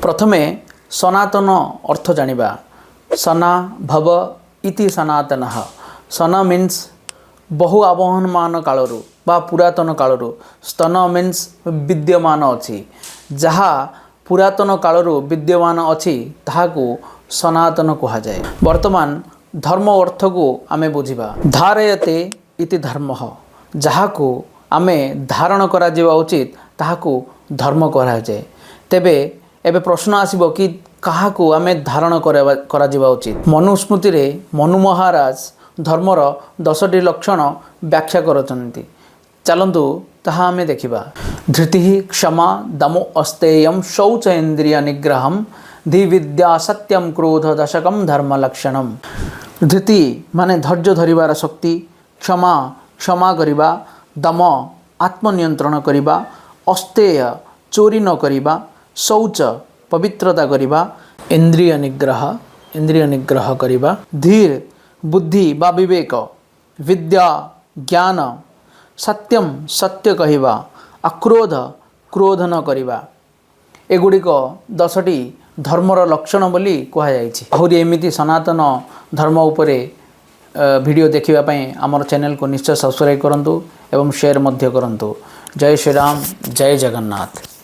प्रथमे सनातन अर्थ जानिबा। सना भव इति सनातनः। सना मीन्स बहु आबहमान कालरू बा पुरातन कालरू। स्तन मीन्स विद्यमान अछि। जहा पुरातन कालरू विद्यमान अछि ताहाकू सनातन कहा जाए। वर्तमान धर्म अर्थ को आमे बुझिबा। धारयते इति धर्मः। जहाकू आमे धारण करा जिवा उचित ताहाकू धर्म कहा जाए। तेबे एबे प्रश्न आसीबो कि काहाकू आमे धारण करा जिवा उचित। मनुस्मृति रे मनु महाराज धर्मर 10टी लक्षण व्याख्या करचंती। चलंतु ताहा आमे देखिबा। धृति क्षमा दमो अस्तेयम शौच इंद्रिय निग्रहम धि विद्या सत्यम क्रोध दशकम धर्म लक्षणम। धृति माने धैर्य धरिबार शक्ति, क्षमा क्षमा करिबा, दम आत्मनियंत्रण करिबा, अस्तेय चोरी न करिबा, शौच पवित्रता करिबा, इंद्रिय निग्रह करिबा, धीर बुद्धि बा विवेक, विद्या ज्ञान, सत्यम सत्य कहिबा, अक्रोध क्रोध न करिबा। एगुड़िक 10टी धर्मर लक्षण बोली कहा जाइछि। आहुरी एमिति सनातन धर्म उपरे वीडियो देखिबा पई हमर चैनल को निश्चय सब्सक्राइब करंतु एवं शेयर मध्य करंतु। जय श्री राम, जय जगन्नाथ।